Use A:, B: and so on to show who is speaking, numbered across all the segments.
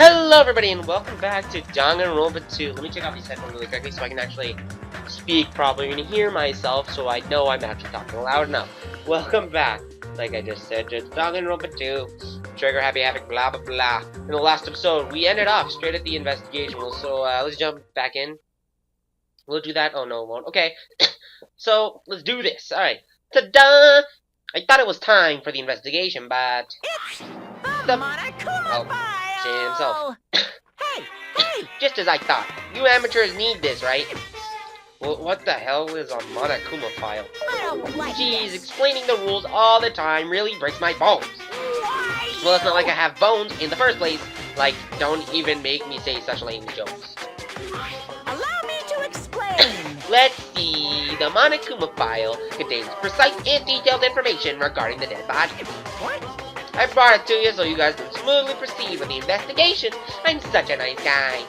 A: Hello everybody and welcome back to Dangan Ronpa 2. Let me check out these headphones really quickly so I can actually speak properly and hear myself so I know I'm actually talking loud enough. Welcome back, like I just said, to Dangan Ronpa 2. Trigger, happy, havoc, blah blah blah. In the last episode, we ended off straight at the investigation. So let's jump back in. We'll do that. Oh no, it won't. Okay. So let's do this. Alright. Ta-da! I thought it was time for the investigation, but
B: The Monokuma file!
A: himself.
B: Hey!
A: Just as I thought. You amateurs need this, right? Well, what the hell is a Monokuma file?
B: I don't like
A: Jeez,
B: this.
A: explaining the rules all the time really breaks my bones.
B: Why?
A: Well, it's not like I have bones in the first place. Like, don't even make me say such lame jokes.
B: Allow me to explain.
A: Let's see. The Monokuma file contains precise and detailed information regarding the dead body.
B: What?
A: I brought it to you so you guys can smoothly proceed with the investigation. I'm such a nice guy.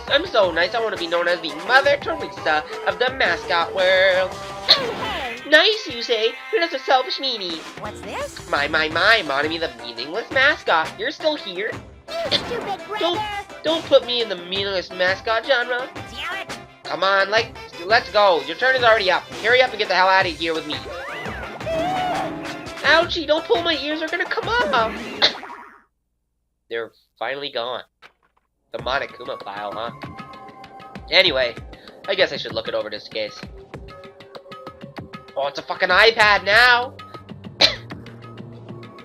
A: I'm so nice, I want to be known as the Mother Teresa of the mascot world.
B: Hey!
A: Nice, you say? You're just a selfish meanie.
B: What's this?
A: My, Monami the meaningless mascot. You're still here?
B: You stupid brother!
A: Don't put me in the meaningless mascot genre.
B: Damn it!
A: Come on, let's go. Your turn is already up. Hurry up and get the hell out of here with me. Ouchie, don't pull, my ears are gonna come off. They're finally gone. The Monokuma file, huh? Anyway, I guess I should look it over just in case. Oh, it's a fucking iPad now!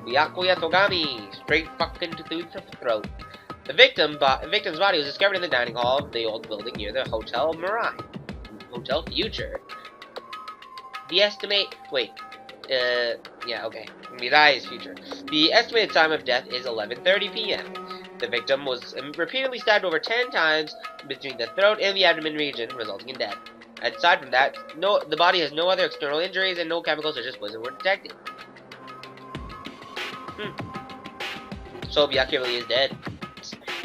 A: Byakuya Togami, straight fucking to the throat. The victim's body was discovered in the dining hall of the old building near the Hotel Mirai. Hotel Future. The estimate... Wait. Yeah, okay. Mirai is future. The estimated time of death is 11:30 p.m. The victim was repeatedly stabbed over 10 times between the throat and the abdomen region, resulting in death. Aside from that, the body has no other external injuries and no chemicals such as poison were detected. So Byakuya really is dead.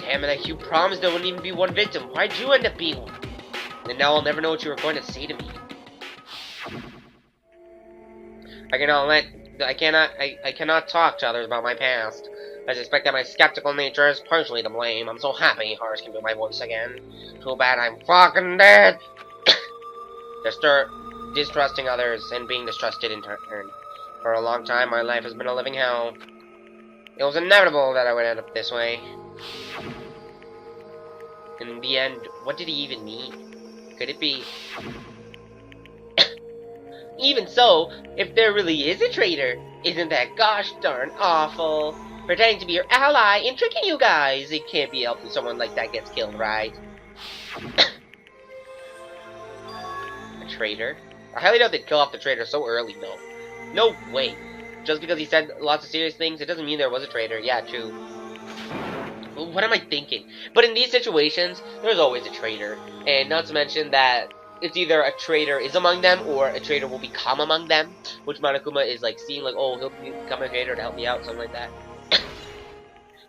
A: Damn it, you promised there wouldn't even be one victim. Why'd you end up being one? And now I'll never know what you were going to say to me. I cannot talk to others about my past. I suspect that my skeptical nature is partially to blame. I'm so happy Horace can do my voice again. Too bad I'm fucking dead. Distrusting others and being distrusted in turn. For a long time, my life has been a living hell. It was inevitable that I would end up this way. In the end, what did he even mean? Could it be... Even so, if there really is a traitor, isn't that gosh darn awful? Pretending to be your ally and tricking you guys. It can't be helped if someone like that gets killed, right? A traitor? I highly doubt they'd kill off the traitor so early, though. No way. Just because he said lots of serious things, it doesn't mean there was a traitor. Yeah, true. What am I thinking? But in these situations, there's always a traitor. And not to mention that it's either a traitor is among them or a traitor will become among them. Which Monokuma is like seeing like, oh, he'll become a traitor to help me out, something like that.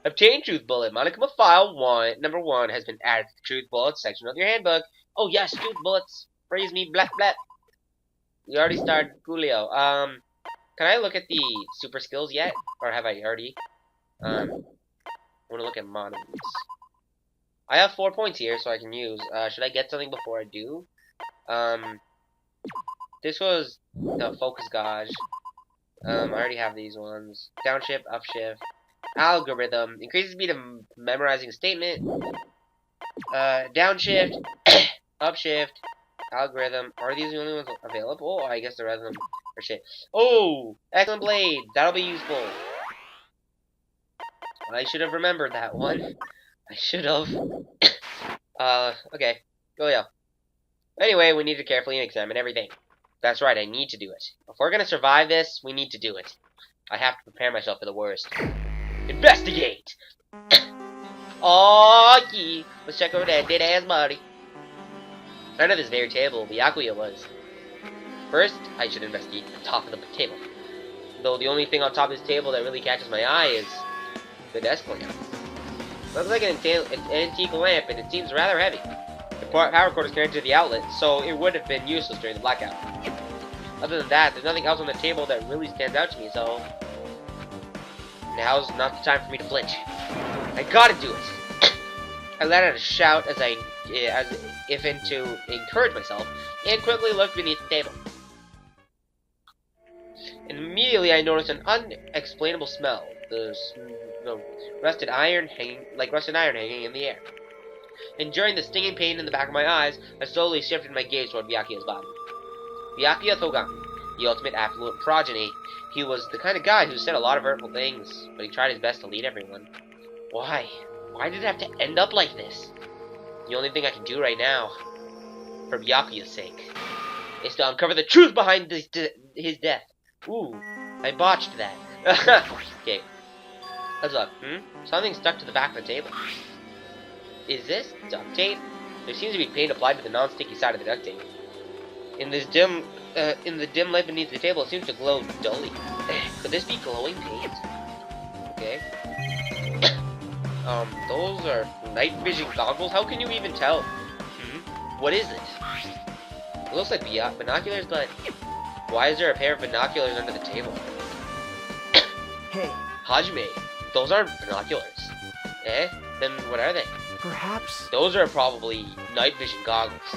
A: Obtain Truth Bullet. Monokuma File 1, number 1 has been added to the Truth Bullets section of your handbook. Oh yes, Truth Bullets. Praise me, blah blah. We already started Coolio. Can I look at the super skills yet? Or have I already? I want to look at monos. I have 4 points here, so I can use. Should I get something before I do? This was the focus gauge. I already have these ones. Downshift, upshift, algorithm, increases speed of memorizing a statement. Downshift, upshift, algorithm. Are these the only ones available? Oh, I guess the rest of them are shit. Oh, excellent blade. That'll be useful. I should have remembered that one. I should have. Okay. Go, yeah. Anyway, we need to carefully examine everything. That's right, I need to do it. If we're gonna survive this, we need to do it. I have to prepare myself for the worst. Investigate! Oh, yeah. Let's check over that dead-ass body. Under this very table, Byakuya was. First, I should investigate the top of the table. Though the only thing on top of this table that really catches my eye is the desk lamp. Looks like an antique lamp, and it seems rather heavy. The power cord is connected to the outlet, so it would have been useless during the blackout. Other than that, there's nothing else on the table that really stands out to me, so... Now's not the time for me to flinch. I gotta do it. I let out a shout as if to encourage myself, and quickly looked beneath the table. And immediately I noticed an unexplainable smell. The rusted iron hanging in the air. Enduring the stinging pain in the back of my eyes, I slowly shifted my gaze toward Byakuya's body. Byakuya Thogami, the ultimate affluent progeny. He was the kind of guy who said a lot of hurtful things, but he tried his best to lead everyone. Why? Why did it have to end up like this? The only thing I can do right now, for Byakuya's sake, is to uncover the truth behind his death. Ooh, I botched that. Okay, let's look. Something stuck to the back of the table. Is this duct tape? There seems to be paint applied to the non-sticky side of the duct tape. In the dim light beneath the table, it seems to glow dully. Could this be glowing paint? Okay. Those are night vision goggles? How can you even tell? What is this? It looks like binoculars, but why is there a pair of binoculars under the table?
C: Hey.
A: Hajime, those aren't binoculars. Eh? Then what are they?
C: Perhaps.
A: Those are probably night vision goggles.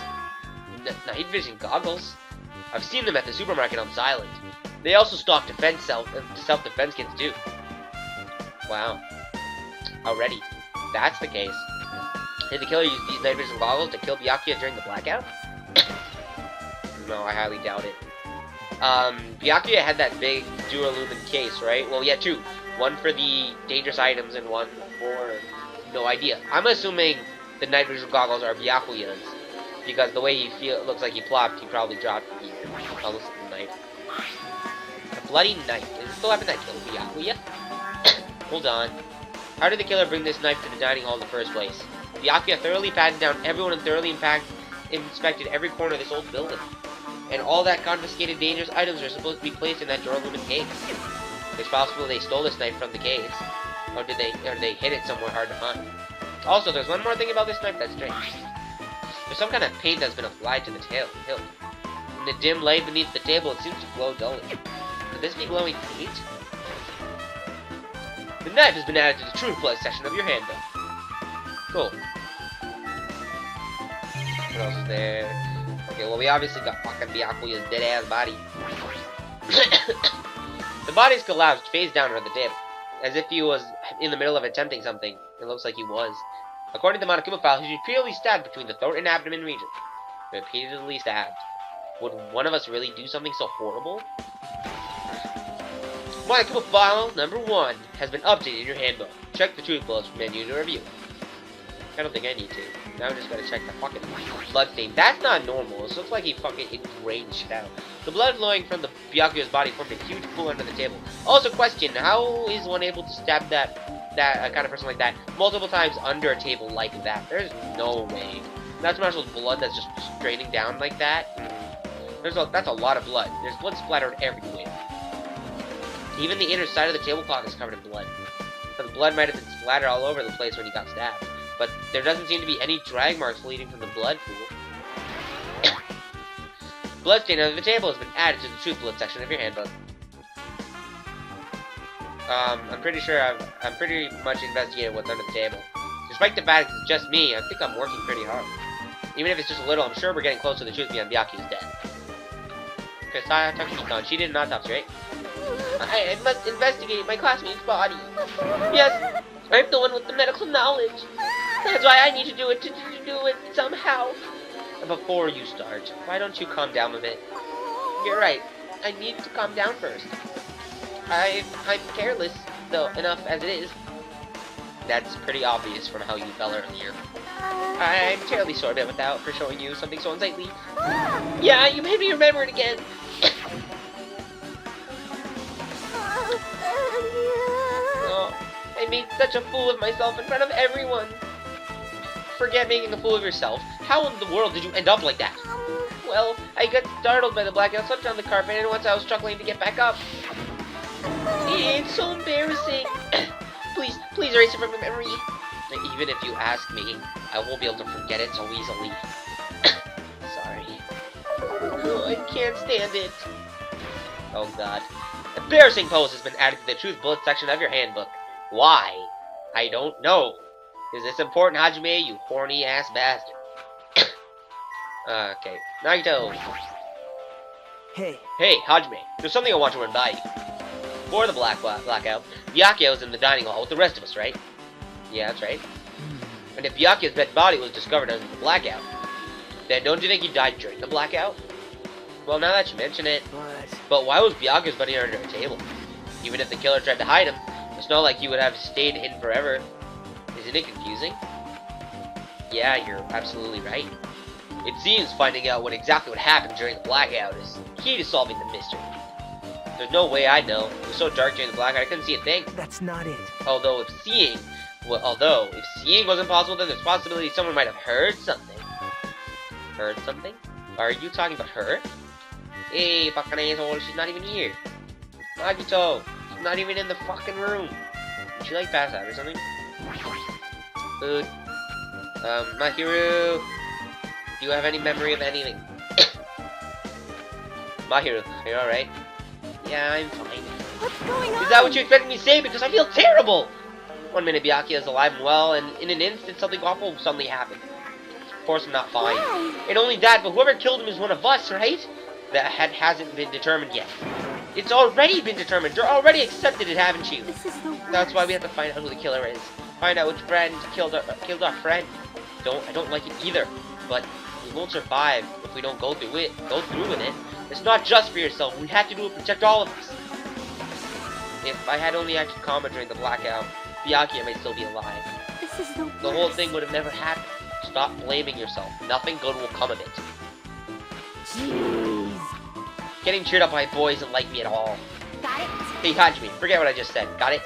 A: Night vision goggles? I've seen them at the supermarket on this island. They also stock self-defense kits too. Wow. Already. That's the case. Did the killer use these night vision goggles to kill Byakuya during the blackout? No, I highly doubt it. Byakuya had that big Duralumin case, right? Well, yeah, two. One for the dangerous items and one for no idea. I'm assuming the night vision goggles are Byakuya's, because the way he looks like he plopped, he probably dropped almost at the knife. A bloody knife. Is this the weapon that killed Byakuya? Hold on. How did the killer bring this knife to the dining hall in the first place? Byakuya thoroughly patted down everyone and thoroughly inspected every corner of this old building. And all that confiscated dangerous items are supposed to be placed in that Duralumin case. It's possible they stole this knife from the case. Or they hid it somewhere hard to find. Also, there's one more thing about this knife that's strange. There's some kind of paint that's been applied to the hilt. In the dim light beneath the table, it seems to glow dully. Could this be glowing paint? The knife has been added to the Truth Blood section of your handbook. Cool. What else is there? Okay, well, we obviously got fucking Byakuya's dead-ass body. The body's collapsed face down on the table, as if he was in the middle of attempting something. It looks like he was. According to the Monokuma file, he was repeatedly stabbed between the throat and abdomen region. Repeatedly stabbed. Would one of us really do something so horrible? Monokuma file number 1 has been updated in your handbook. Check the Truth Bullets menu to review. I don't think I need to. Now I'm just gonna check the fucking blood stain. That's not normal. This looks like he fucking ingrained shit out. The blood flowing from the Byakuya's body formed a huge pool under the table. Also, question: how is one able to stab that kind of person like that multiple times under a table like that? There's no way. Not to mention blood that's just draining down like that. That's a lot of blood. There's blood splattered everywhere. Even the inner side of the tablecloth is covered in blood. So the blood might have been splattered all over the place when he got stabbed. But there doesn't seem to be any drag marks leading from the blood pool. Bloodstain under the table has been added to the Truth Blood section of your handbook. I'm pretty sure I'm pretty much investigated what's under the table. Despite the fact it's just me, I think I'm working pretty hard. Even if it's just a little, I'm sure we're getting close to the truth beyond Byakuya's death. Okay, Takashikon, she did an autopsy, right? I must investigate my classmate's body. Yes, I'm the one with the medical knowledge. That's why I need to do it, to do it somehow. Before you start, why don't you calm down a bit? You're right, I need to calm down first. I'm careless, though, enough as it is. That's pretty obvious from how you fell earlier. I'm terribly sorry for showing you something so unsightly. Yeah, you made me remember it again. Oh, I made such a fool of myself in front of everyone. Forget making a fool of yourself. How in the world did you end up like that? Well, I got startled by the blackout, slipped on the carpet, and once I was struggling to get back up. It's so embarrassing. Please erase it from your memory. Even if you ask me, I won't be able to forget it so easily. Sorry. Oh, I can't stand it. Oh god. Embarrassing pose has been added to the Truth Bullet section of your handbook. Why? I don't know. Is this important, Hajime, you horny ass bastard? Okay. Nagito.
C: Hey.
A: Hey, Hajime. There's something I want to run by you. Before the blackout, Byakuya was in the dining hall with the rest of us, right? Yeah, that's right. And if Byakuya's dead body was discovered under the blackout, then don't you think he died during the blackout? Well, now that you mention it. But why was Byakuya's body under a table? Even if the killer tried to hide him, it's not like he would have stayed hidden forever. Isn't it confusing? Yeah, you're absolutely right. It seems finding out exactly what happened during the blackout is key to solving the mystery. There's no way I'd know. It was so dark during the blackout I couldn't see a thing.
C: That's not it.
A: Although if seeing wasn't possible, then there's a possibility someone might have heard something. Heard something? Are you talking about her? Hey, fucking asshole, she's not even here. Nagito, she's not even in the fucking room. Did she like pass out or something? Food. Mahiru, do you have any memory of anything? Mahiru, are you alright? Yeah, I'm fine.
B: What's going on?
A: Is that what you expected me to say? Because I feel terrible! One minute Byakuya is alive and well, and in an instant something awful suddenly happened. Of course I'm not fine.
B: Why?
A: And only that, but whoever killed him is one of us, right? That hasn't been determined yet. It's already been determined. You're already accepted it, haven't you?
B: This is the worst.
A: That's why we have to find out who the killer is. Find out which friend killed our friend. I don't like it either. But we won't survive if we don't go through with it. It's not just for yourself. We have to do it to protect all of us. If I had only acted calmer during the blackout, Byakuya may still be alive.
B: This is the worst.
A: The whole thing would have never happened. Stop blaming yourself. Nothing good will come of it.
B: Jeez.
A: Getting cheered up by boys isn't like me at all.
B: Got it?
A: Hey, Hajime, forget what I just said. Got it?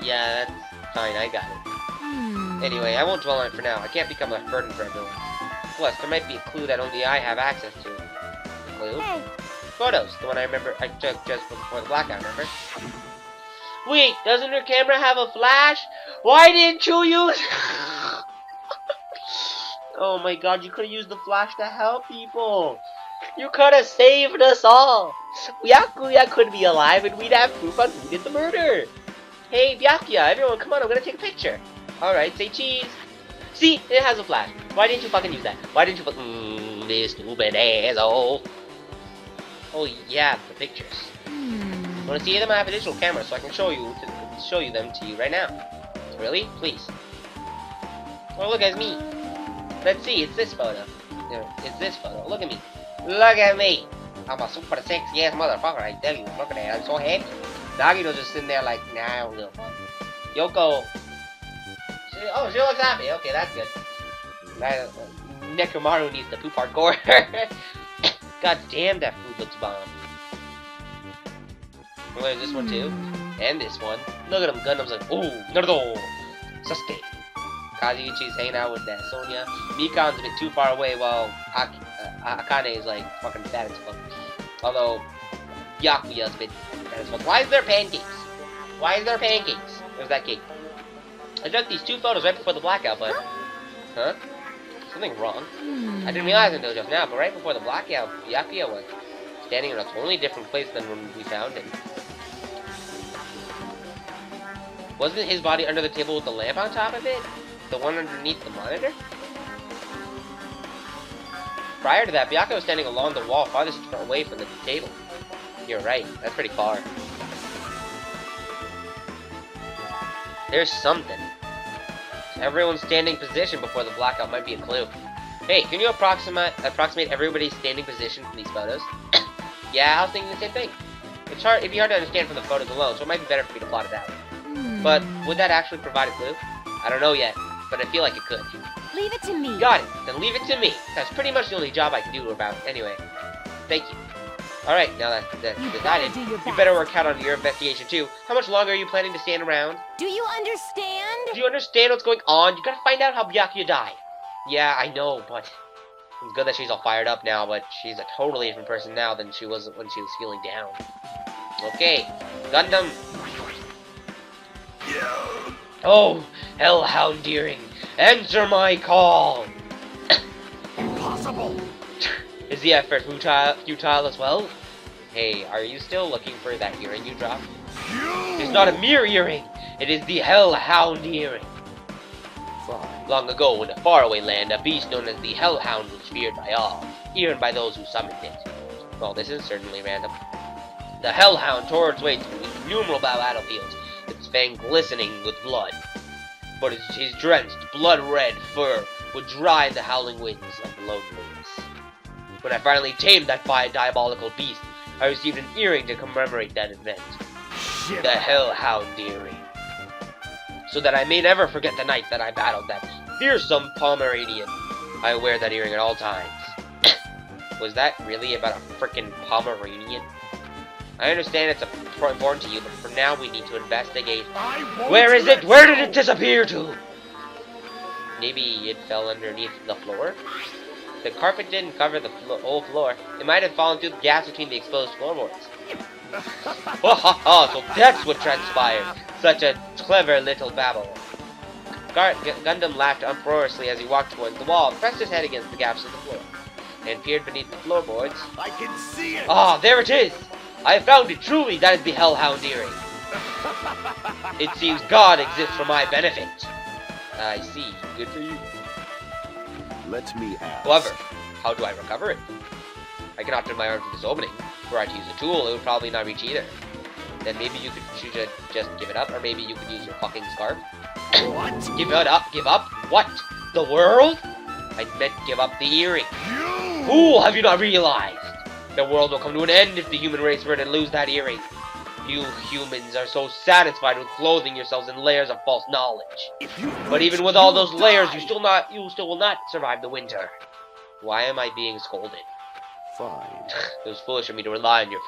A: Yeah, that's fine. I got it. Anyway, I won't dwell on it for now. I can't become a burden for everyone. Plus, there might be a clue that only I have access to. Clue?
B: Hey.
A: Photos. The one I remember I took just before the blackout, remember? Wait, doesn't your camera have a flash? Why didn't you use... Oh my god, you could have used the flash to help people. You could have saved us all. Byakuya could be alive and we'd have proof on who did the murder. Hey, Byakuya, everyone, come on, I'm gonna take a picture. Alright, say cheese. See, it has a flash. Why didn't you fucking use that? Why didn't you fucking... this stupid asshole. Oh yeah, the pictures. Wanna see them? I have a digital camera, so I can show you them to you right now. Really? Please. Oh, look, it's me. Let's see, it's this photo. It's this photo. Look at me. Look at me. I'm a super sexy ass motherfucker, I tell you. Look at that. I'm so happy. Nagito's just sitting there like, nah, no. Yoko. She looks happy. Okay, that's good. Nekomaru needs to poop hardcore. God damn, that food looks bomb. Oh, there's this one too. And this one. Look at them. Gundam's like, ooh, Naruto. Sasuke. Kazuichi's hanging out with that Sonya. Mikan's a bit too far away while Akane is like fucking fat as fuck. Although Byakuya's a bit fat as fuck. Why is there pancakes? Why is there pancakes? There's that cake. I took these two photos right before the blackout, but... Huh? Something wrong. I didn't realize it until just now, but right before the blackout, Byakuya was standing in a totally different place than when we found him. Wasn't his body under the table with the lamp on top of it? The one underneath the monitor? Prior to that, Byakuya was standing along the wall farthest away from the table. You're right, that's pretty far. There's something. Everyone's standing position before the blackout might be a clue. Hey, can you approximate everybody's standing position from these photos? Yeah, I was thinking the same thing. It'd be hard to understand from the photos alone, so it might be better for me to plot it out. But would that actually provide a clue? I don't know yet, but I feel like it could.
B: Leave it to me.
A: Got it. Then leave it to me. That's pretty much the only job I can do about it. Anyway, thank you. Alright, now that's decided, you better work out on your investigation too. How much longer are you planning to stand around?
B: Do you understand?
A: Do you understand what's going on? You gotta find out how Byakuya died. Yeah, I know, but it's good that she's all fired up now, but she's a totally different person now than she was when she was feeling down. Okay, Gundam. Oh, Hellhound Deering, answer my call!
C: Impossible!
A: Is the effort futile as well? Hey, are you still looking for that earring you dropped? It's not a mere earring! It is the Hellhound earring.
C: Fine.
A: Long ago, in a faraway land, a beast known as the Hellhound was feared by all, even by those who summoned it. Well, this is certainly random. The Hellhound tore its way through innumerable battlefields, its fangs glistening with blood. But his drenched, blood-red fur would drive the howling winds like loneliness. When I finally tamed that diabolical beast, I received an earring to commemorate that event.
C: Shit.
A: The Hellhound earring. So that I may never forget the night that I battled that fearsome Pomeranian. I wear that earring at all times. Was that really about a frickin' Pomeranian? I understand it's important to you, but for now we need to investigate. Where is it? Where did it disappear to? Maybe it fell underneath the floor? The carpet didn't cover the whole floor. It might have fallen through the gaps between the exposed floorboards. Oh, so that's what transpired. Such a clever little babble. Gundam laughed uproariously as he walked towards the wall, pressed his head against the gaps of the floor, and peered beneath the floorboards.
C: I can see it.
A: Ah, there it is! I have found it. Truly, that is the Hellhound earring. It seems God exists for my benefit. I see. Good for you.
C: Let me ask.
A: However, how do I recover it? I cannot turn my arm to this opening. Were I to use a tool, it would probably not reach either. Then maybe you should just give it up, or maybe you could use your fucking scarf.
C: What?
A: Give it up? Give up? What? The world? I meant give up the earring.
C: You!
A: Fool, have you not realized? The world will come to an end if the human race were to lose that earring. You humans are so satisfied with clothing yourselves in layers of false knowledge. But even with all those layers, you still will not survive the winter. Why am I being scolded?
C: Fine.
A: It was foolish of me to rely on you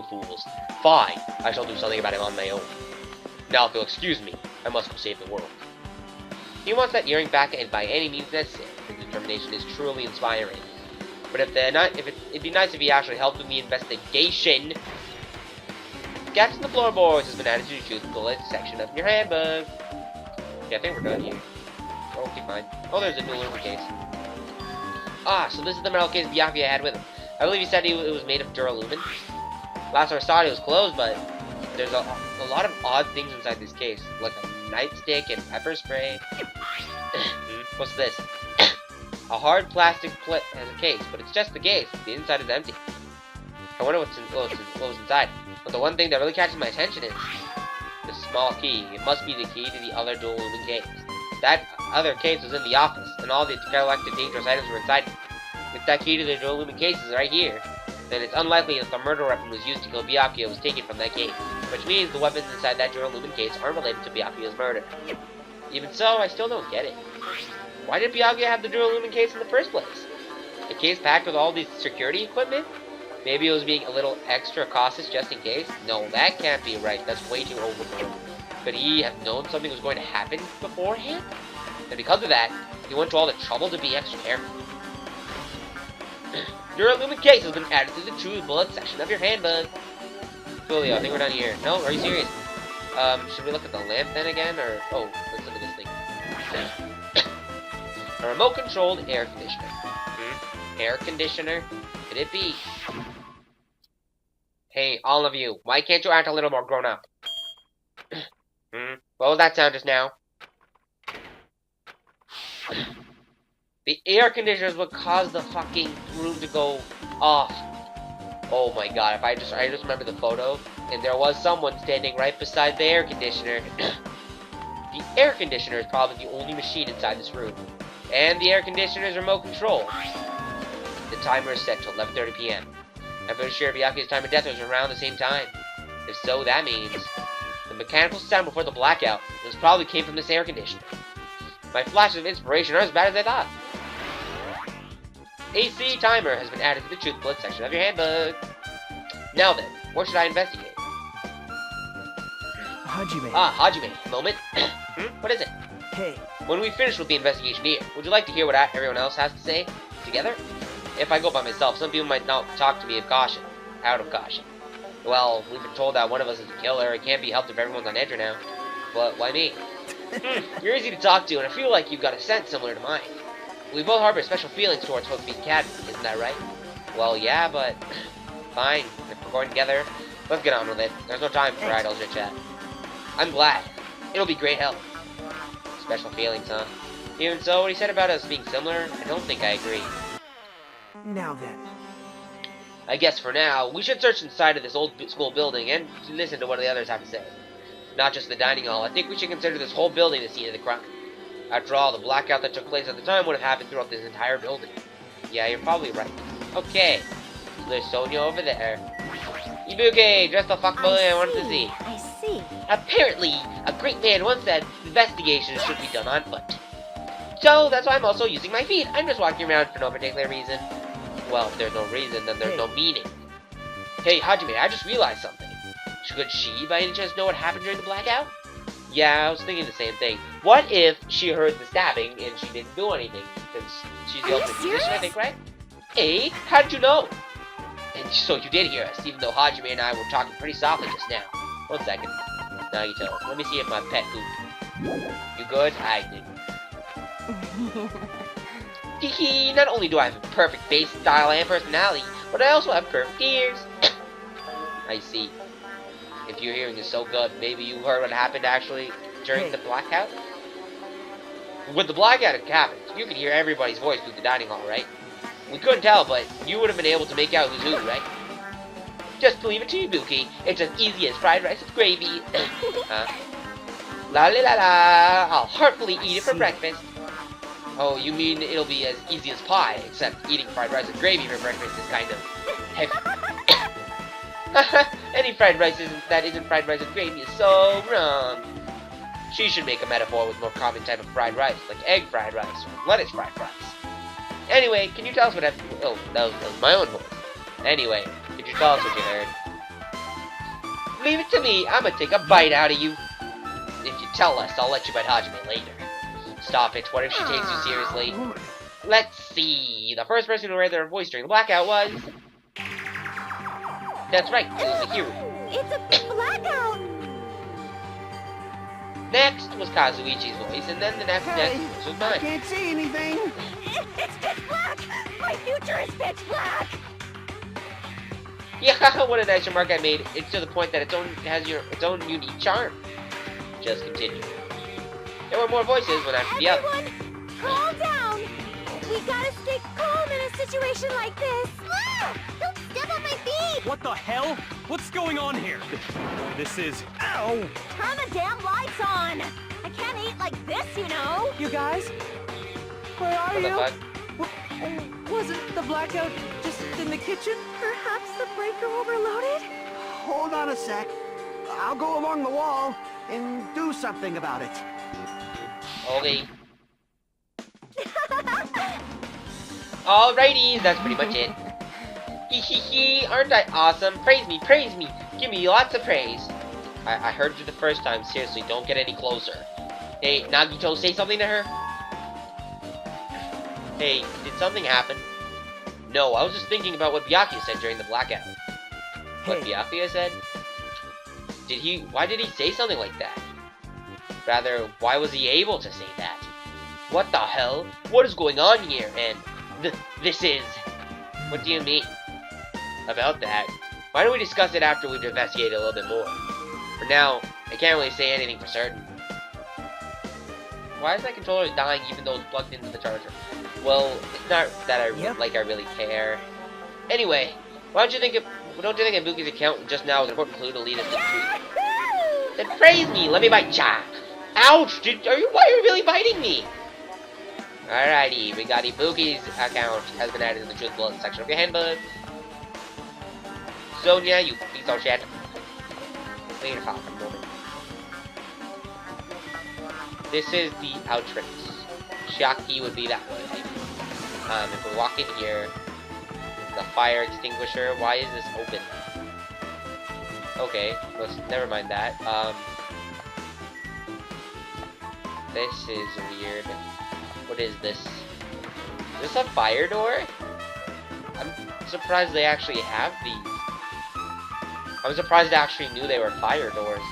A: fools. Fine, I shall do something about it on my own. Now, if you'll excuse me, I must go save the world. He wants that earring back, and by any means necessary. His determination is truly inspiring. But it'd be nice if he actually helped with the investigation. Gaps in the floorboards has been added to the truth bullet section of your handbook. Yeah, I think we're done here. Okay, fine. Oh, there's a dual case. Ah, so this is the metal case Byakuya had with him. I believe he said it was made of duralumin. Last time I saw it, it was closed, but there's a lot of odd things inside this case, like a nightstick and pepper spray. What's this? A hard plastic plate as a case, but it's just the case. The inside is empty. I wonder what was inside. But the one thing that really catches my attention is the small key. It must be the key to the other dual lumen case. That other case was in the office, and all the collected dangerous items were inside it. If that key to the dual lumen case is right here, then it's unlikely that the murder weapon was used to kill Byakuya was taken from that case, which means the weapons inside that dual lumen case aren't related to Byakuya's murder. Even so, I still don't get it. Why did Byakuya have the dual lumen case in the first place? A case packed with all these security equipment? Maybe it was being a little extra cautious just in case? No, that can't be right. That's way too overboard. Could he have known something was going to happen beforehand? And because of that, he went to all the trouble to be extra careful. Your lumen case has been added to the true bullet section of your handbook. Coolio, I think we're done here. No, are you serious? Should we look at the lamp then again? Or, oh, let's look at this thing. A remote-controlled air conditioner. Air conditioner? Could it be? Hey, all of you, why can't you act a little more grown up? What was that sound just now? The air conditioner is what caused the fucking room to go off. Oh my god, I just remember the photo, and there was someone standing right beside the air conditioner. The air conditioner is probably the only machine inside this room. And the air conditioner is remote control. The timer is set to 11:30 p.m. I'm pretty sure Byakuya's time of death was around the same time. If so, that means the mechanical sound before the blackout probably came from this air conditioner. My flashes of inspiration aren't as bad as I thought. AC timer has been added to the truth bullet section of your handbook. Now then, where should I investigate?
C: Hajime.
A: Ah, Hajime. Moment. What is it?
C: Hey.
A: When we finish with the investigation here, would you like to hear what everyone else has to say? Together? If I go by myself, some people might not talk to me out of caution. Well, we've been told that one of us is a killer. It can't be helped if everyone's on edge right now. But why me? You're easy to talk to, and I feel like you've got a scent similar to mine. We both harbor special feelings towards Hookbeat Academy, isn't that right? Well, yeah, but fine. If we're going together, let's get on with it. There's no time for idle chit-chat. I'm glad. It'll be great help. Special feelings, huh? Even so, what he said about us being similar, I don't think I agree.
D: Now then.
A: I guess for now, we should search inside of this old school building and listen to what the others have to say. Not just the dining hall, I think we should consider this whole building the scene of the crime. After all, the blackout that took place at the time would have happened throughout this entire building. Yeah, you're probably right. Okay, so there's Sonia over there. Ibuki, just the fuckboy I wanted to see.
B: I see.
A: Apparently, a great man once said, investigations should be done on foot. So, that's why I'm also using my feet. I'm just walking around for no particular reason. Well, if there's no reason, then there's no meaning. Hey, Hajime, I just realized something. Could she, by any chance, know what happened during the blackout? Yeah, I was thinking the same thing. What if she heard the stabbing and she didn't do anything? Since she's the ultimate musician, I think, right? Hey, how did you know? And so you did hear us, even though Hajime and I were talking pretty softly just now. 1 second. Nagito, let me see if my pet pooped. You good? I did. Hehe, not only do I have a perfect face, style, and personality, but I also have perfect ears. I see. If your hearing is so good, maybe you heard what happened actually during the blackout? When the blackout happened, you could hear everybody's voice through the dining hall, right? We couldn't tell, but you would have been able to make out who's who, right? Just leave it to Ibuki. It's as easy as fried rice with gravy. La la la la. I'll heartfully eat it for breakfast. Oh, you mean it'll be as easy as pie, except eating fried rice with gravy for breakfast is kind of heavy. Any fried rice that isn't fried rice with gravy is so wrong. She should make a metaphor with more common type of fried rice, like egg fried rice or lettuce fried rice. Anyway, can you tell us what happened? Oh, that was my own voice. Anyway, could you tell us what you heard? Leave it to me. I'm gonna take a bite out of you. If you tell us, I'll let you bite Hajime later. Stop it. What if she takes you seriously? Let's see. The first person who heard their voice during the blackout was... That's right. It was the hero.
B: It's a blackout.
A: Next was Kazuichi's voice, and then the next was mine.
D: I can't see anything.
B: It's pitch black. My future is pitch black.
A: Yeah, what a nice remark I made. It's to the point that it has its own unique charm. Just continue. There were more voices when after the other.
B: Everyone, calm down. We gotta stay calm in a situation like this. Ah! Don't step on my feet.
E: What the hell? What's going on here? This is... Ow!
B: Turn the damn lights on. I can't eat like this, you know.
D: You guys? Where are
A: What the
D: you?
A: fuck?
D: Wasn't the blackout just in the kitchen?
B: Perhaps the breaker overloaded?
D: Hold on a sec. I'll go along the wall and do something about it.
A: Okay. Alrighty, that's pretty much it. Hehehe, aren't I awesome? Praise me, praise me. Give me lots of praise. I heard you the first time. Seriously, don't get any closer. Hey, Nagito, say something to her. Hey, did something happen? No, I was just thinking about what Byakuya said during the blackout. What Byakuya said? Why did he say something like that? Rather, why was he able to say that? What the hell? What is going on here? And this is... What do you mean? About that? Why don't we discuss it after we've investigated a little bit more? For now, I can't really say anything for certain. Why is my controller dying even though it's plugged into the charger? Well, it's not that I really care. Anyway, don't you think Ibuki's account just now is an important clue to lead us to the truth? Then praise me, let me bite ya! Ouch! Why are you really biting me? Alrighty, we got Ibuki's account has been added to the truth bullet section of your handbook. Sonia, you piece of shit. Wait a moment. This is the outrance. Shaki would be that way. If we walk in here, the fire extinguisher, why is this open? Okay, never mind that. This is weird. What is this? Is this a fire door? I'm surprised they actually have these. I'm surprised I actually knew they were fire doors.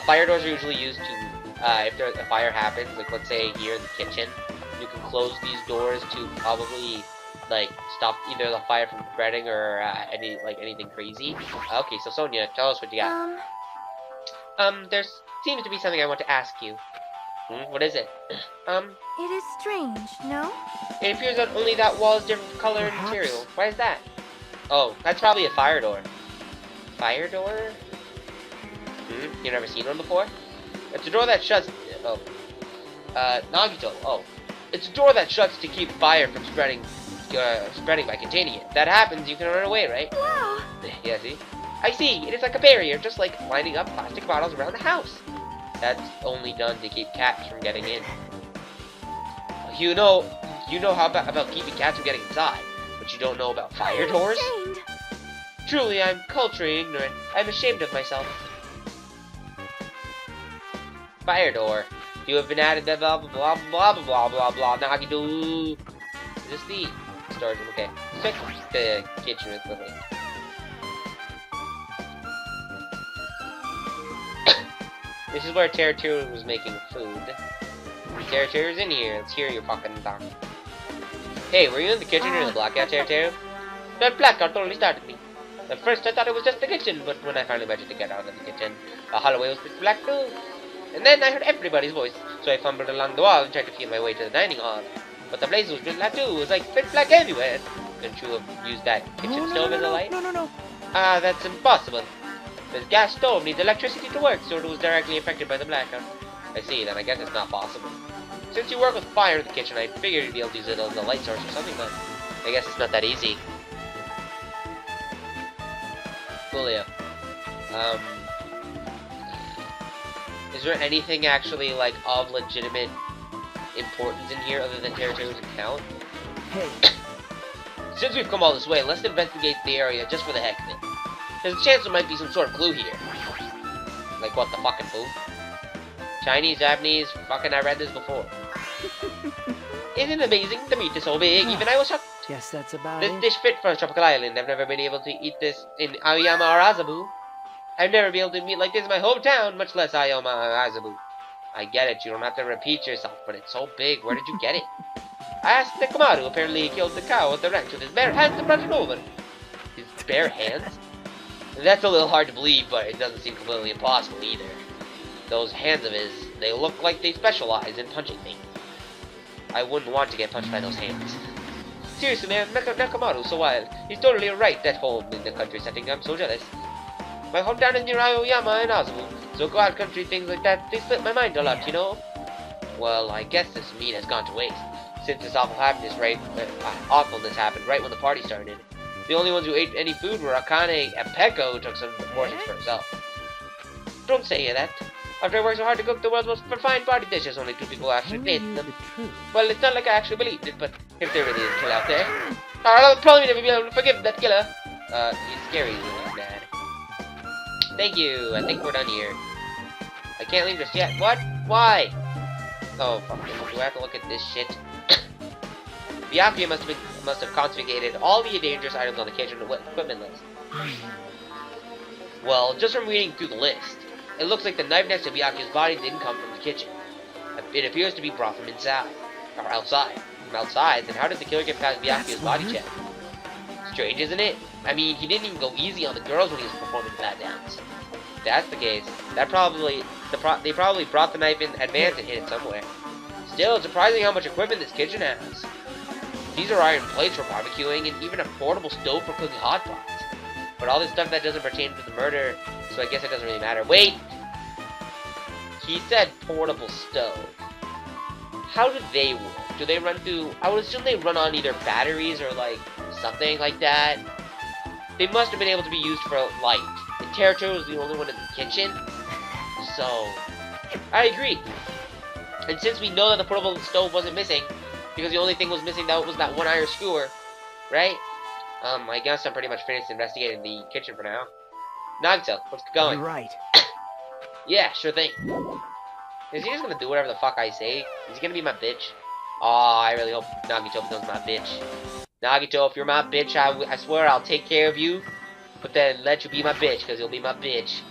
A: Fire doors are usually used to, if a fire happens, like let's say here in the kitchen, you can close these doors to probably, like, stop either the fire from spreading or anything crazy. Okay, so Sonia, tell us what you got. There's seems to be something I want to ask you. What is it?
B: It is strange, no?
A: It appears that only that wall is different color and
D: Perhaps.
A: material. Why is that? Oh, that's probably a fire door. Fire door? You never seen one before? It's a door that shuts. Oh. Nagito. Oh. It's a door that shuts to keep fire from spreading by containing it. That happens, you can run away, right?
B: Wow!
A: Yeah, see? I see. It is like a barrier, just like lining up plastic bottles around the house. That's only done to keep cats from getting in. You know how about keeping cats from getting inside, but you don't know about fire
B: I'm
A: doors?
B: ashamed.
A: Truly, I'm culturally ignorant. I'm ashamed of myself. Fire door. You have been added blah blah blah blah blah blah blah blah. Nagido. Is this the storage room? Okay. Check the kitchen real quickly. This is where Teru was making food. Teru's in here. Let's hear your fucking talk. Hey, were you in the kitchen during the blackout, Teru? That blackout totally started me. At first I thought it was just the kitchen, but when I finally managed to get out of the kitchen, the hallway was pitch black too. And then I heard everybody's voice, so I fumbled along the wall and tried to feel my way to the dining hall. But the blaze was pitch black too. It was like pitch black everywhere. Couldn't you have used that kitchen stove as a light?
D: No.
A: Ah, that's impossible. The gas stove needs electricity to work, so it was directly affected by the blackout. I see, then I guess it's not possible. Since you work with fire in the kitchen, I figured you'd be able to use it as a light source or something, but I guess it's not that easy. Coolio. Is there anything actually, like, of legitimate importance in here other than Teru's account?
D: Hey,
A: Since we've come all this way, let's investigate the area just for the heck of it. There's a chance there might be some sort of clue here. Like what the fucking food? Chinese, Japanese, fucking I read this before. Isn't it amazing? The meat is so big, even I was shocked.
D: guess that's about
A: This
D: it.
A: dish fit for a tropical island. I've never been able to eat this in Aoyama or Azabu. I've never been able to eat like this in my hometown, much less Aoyama or Azabu. I get it, you don't have to repeat yourself, but it's so big, where did you get it? I asked Nekomaru, apparently he killed the cow at the ranch with his bare hands and brought it over. His bare hands? That's a little hard to believe, but it doesn't seem completely impossible either. Those hands of his, they look like they specialize in punching things. I wouldn't want to get punched by those hands. Seriously, man, Nekomaru's so wild. He's totally right at home in the country setting. I'm so jealous. My hometown is near Aoyama and Azabu, so go out country things like that, they slip my mind a lot, you know? Well, I guess this meat has gone to waste, since this awfulness happened right when the party started. The only ones who ate any food were Akane and Peko, who took some portions for himself. Don't say that. After I worked so hard to cook the world's most refined party dishes, only 2 people actually tasted them. Well, it's not like I actually believed it, but if there really is a killer out there, I'll probably never be able to forgive that killer. He's scary, really bad. Thank you. I think we're done here. I can't leave just yet. What? Why? Oh, fuck. Do I have to look at this shit? Byakuya must have confiscated all the dangerous items on the kitchen equipment list. Well, just from reading through the list, it looks like the knife next to Byakuya's body didn't come from the kitchen. It appears to be brought from inside. Or outside. From outside, then how did the killer get past Byakuya's body check? Strange, isn't it? I mean, he didn't even go easy on the girls when he was performing the bat dance. If that's the case, they probably brought the knife in advance and hid it somewhere. Still, it's surprising how much equipment this kitchen has. These are iron plates for barbecuing, and even a portable stove for cooking hot pots. But all this stuff that doesn't pertain to the murder, so I guess it doesn't really matter. Wait! He said portable stove. How do they work? Do they run through... I would assume they run on either batteries or, like, something like that. They must have been able to be used for light. And Teru was the only one in the kitchen. So, I agree. And since we know that the portable stove wasn't missing, because the only thing was missing that was that one iron skewer, right? I guess I'm pretty much finished investigating the kitchen for now. Nagito, let's get going.
D: You're right.
A: Yeah, sure thing. Is he just gonna do whatever the fuck I say? Is he gonna be my bitch? Aw, I really hope Nagito becomes my bitch. Nagito, if you're my bitch, I swear I'll take care of you, but then let you be my bitch, because you'll be my bitch.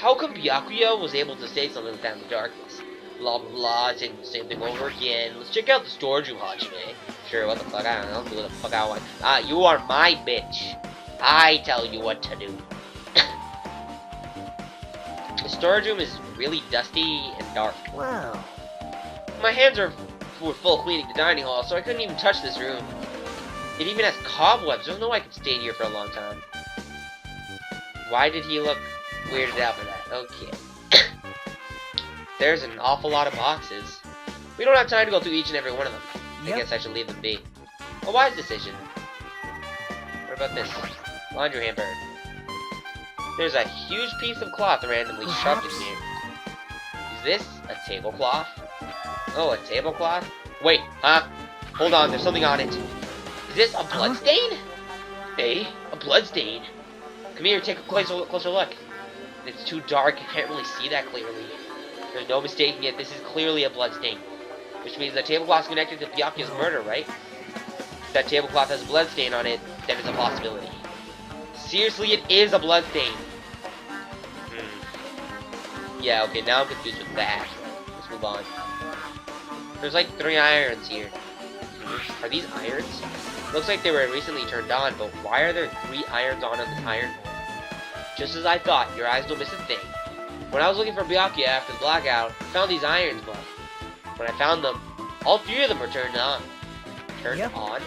A: How come Byakuya was able to say something like that in the darkness? Blah blah blah, saying the same thing over again. Let's check out the storage room, Hajime. Sure, what the fuck, I don't know, I'll do what the fuck I want. You are my bitch. I tell you what to do. The storage room is really dusty and dark.
D: Well,
A: My hands were full cleaning the dining hall, so I couldn't even touch this room. It even has cobwebs. There's no way I could stay in here for a long time. Why did he look weirded out for that? Okay. There's an awful lot of boxes. We don't have time to go through each and every one of them.
D: Yep.
A: I guess I should leave them be. A wise decision. What about this? Laundry hamper. There's a huge piece of cloth randomly shoved in here. Is this a tablecloth? Oh, a tablecloth? Wait, huh? Hold on, there's something on it. Is this a blood stain? Hey, a blood stain. Come here, take a closer look. It's too dark, I can't really see that clearly. There's no mistaking it, this is clearly a blood stain. Which means the tablecloth's connected to Byakuya's murder, right? If that tablecloth has a blood stain on it, then it's a possibility. Seriously, it is a blood stain. Yeah, okay, now I'm confused with that. Let's move on. There's like 3 irons here. Are these irons? Looks like they were recently turned on, but why are there 3 irons on this iron board? Just as I thought, your eyes don't miss a thing. When I was looking for Byakuya after the blackout, I found these irons, but when I found them, all 3 of them were turned on. Turned on?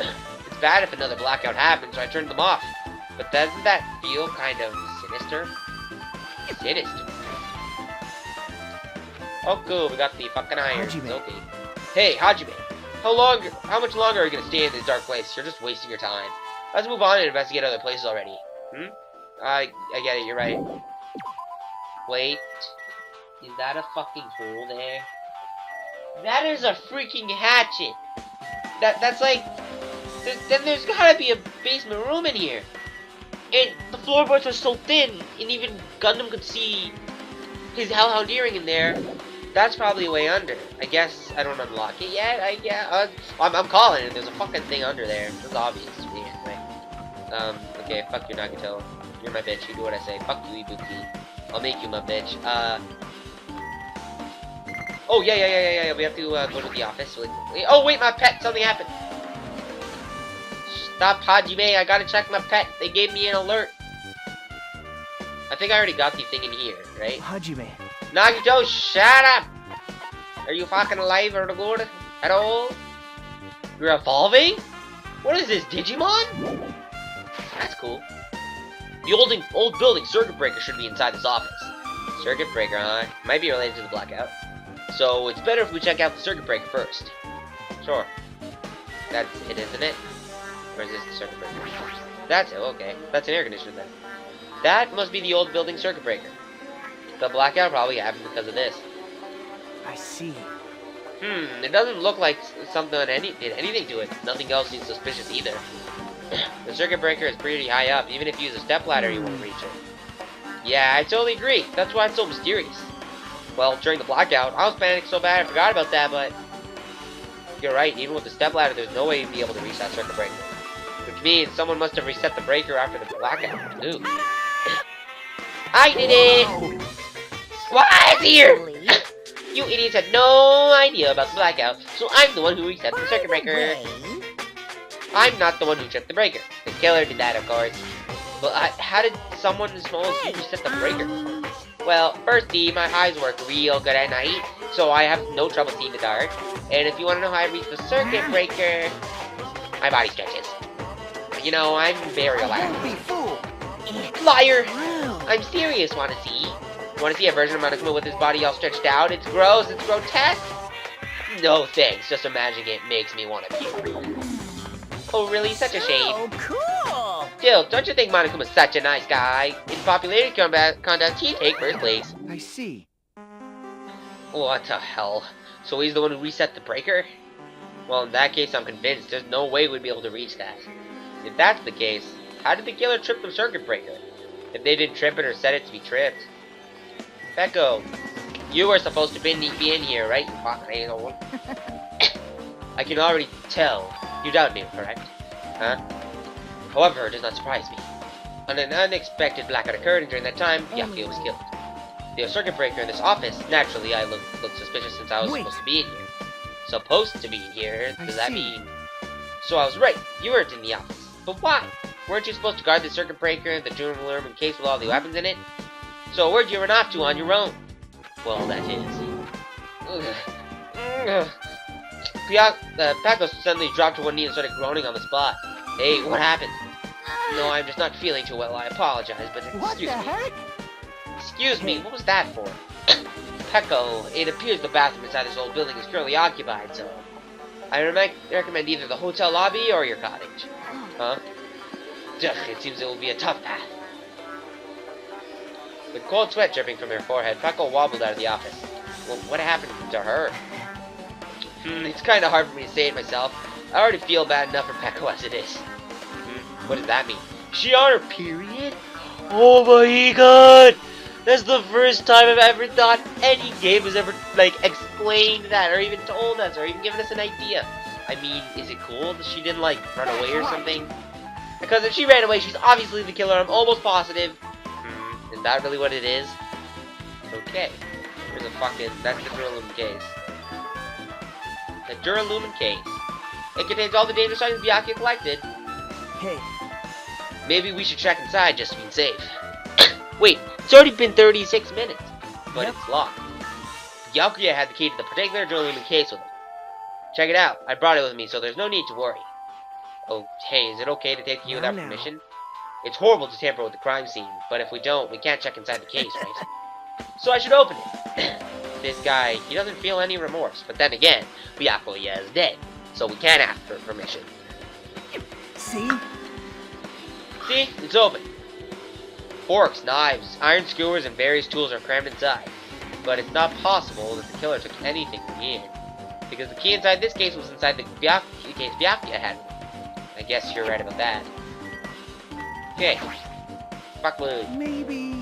A: It's bad if another blackout happens, so I turned them off. But doesn't that feel kind of sinister? Sinister. Oh cool, we got the fucking irons.
D: Hajime.
A: Okay. Hey, Hajime. How much longer are you gonna stay in this dark place? You're just wasting your time. Let's move on and investigate other places already. I get it, you're right. Wait. Is that a fucking hole there? That is a freaking hatchet! That's like... Then there's gotta be a basement room in here! And the floorboards are so thin, and even Gundam could see his Hellhound earring in there. That's probably way under. I guess I don't unlock it yet. I'm calling it. There's a fucking thing under there. It's obvious to me anyway. Okay, fuck you, Nagito. You're my bitch. You do what I say. Fuck you, Ibuki. I'll make you my bitch. Oh, yeah. We have to go to the office. Oh, wait, my pet. Something happened. Stop, Hajime. I gotta check my pet. They gave me an alert. I think I already got the thing in here, right?
D: Hajime.
A: Nagito, shut up! Are you fucking alive or good at all? You're evolving? What is this, Digimon? That's cool. The old building circuit breaker should be inside this office. Circuit breaker, huh? Might be related to the blackout. So it's better if we check out the circuit breaker first. Sure. That's it, isn't it? Or is this the circuit breaker? That's it, okay. That's an air conditioner then. That must be the old building circuit breaker. The blackout probably happened because of this.
D: I see.
A: It doesn't look like something did anything to it. Nothing else seems suspicious either. The circuit breaker is pretty high up. Even if you use a stepladder, you won't reach it. Yeah, I totally agree. That's why it's so mysterious. Well, during the blackout, I was panicking so bad I forgot about that, but... You're right, even with the stepladder, there's no way you'd be able to reach that circuit breaker. Which means someone must have reset the breaker after the blackout. Ooh. I did it! What's here? You idiots had no idea about the blackout, so I'm the one who reset the circuit breaker. I'm not the one who tripped the breaker. The killer did that, of course. But how did someone as small as you reset the breaker? Well, firstly, my eyes work real good at night, so I have no trouble seeing the dark. And if you want to know how I reach the circuit breaker, my body stretches. You know, I'm very relaxed. Liar! I'm serious, wanna see? Wanna see a version of Monokuma with his body all stretched out? It's gross, it's grotesque! No thanks, just imagining it makes me wanna puke. Oh really? Such a shame.
B: Oh, cool!
A: Still, don't you think Monokuma's such a nice guy? In popularity contest, he'd take first place.
D: I see.
A: What the hell? So he's the one who reset the breaker? Well, in that case, I'm convinced there's no way we'd be able to reach that. If that's the case, how did the killer trip the circuit breaker? If they didn't trip it or set it to be tripped. Peko, you were supposed to be in here, right? You fucking asshole. I can already tell. You doubt me, correct? Huh? However, it does not surprise me. An unexpected blackout occurred, and during that time, Byakuya was killed. The circuit breaker in this office, naturally, I looked suspicious since I was supposed to be in here. Supposed to be in here? Does that mean... So I was right. You weren't in the office. But why? Weren't you supposed to guard the circuit breaker, the jewel room, in case with all the weapons in it? So where'd you run off to on your own? Well, that is. Paco suddenly dropped to one knee and started groaning on the spot. Hey, what happened? No, I'm just not feeling too well. I apologize, but excuse me.
D: Heck?
A: Excuse me, what was that for? Pecco, it appears the bathroom inside this old building is currently occupied, so I recommend either the hotel lobby or your cottage. Huh? Ugh, it seems it will be a tough path. With cold sweat dripping from her forehead, Pecco wobbled out of the office. Well, what happened to her? It's kind of hard for me to say it myself. I already feel bad enough for Pecco as it is. What does that mean? She on her period? Oh my god! That's the first time I've ever thought any game has ever, like, explained that, or even told us, or even given us an idea. I mean, is it cool that she didn't, like, run away or something? Because if she ran away, she's obviously the killer, I'm almost positive. Is that really what it is? Okay. There's a fucking, that's the Duralumin case. The Duralumin case. It contains all the danger signs Byakuya collected.
D: Hey.
A: Maybe we should check inside just to be safe. Wait, it's already been 36 minutes. But it's locked. Byakuya had the key to the particular Duralumin case with him. Check it out. I brought it with me, so there's no need to worry. Oh, hey, is it okay to take the key without permission? It's horrible to tamper with the crime scene, but if we don't, we can't check inside the case, right? So I should open it. This guy, he doesn't feel any remorse. But then again, Byakuya is dead, so we can't ask for permission.
D: See?
A: See? It's open. Forks, knives, iron skewers, and various tools are crammed inside. But it's not possible that the killer took anything from here. Because the key inside this case was inside the case Byakuya had. I guess you're right about that. Okay. Fuckwood.
D: Maybe.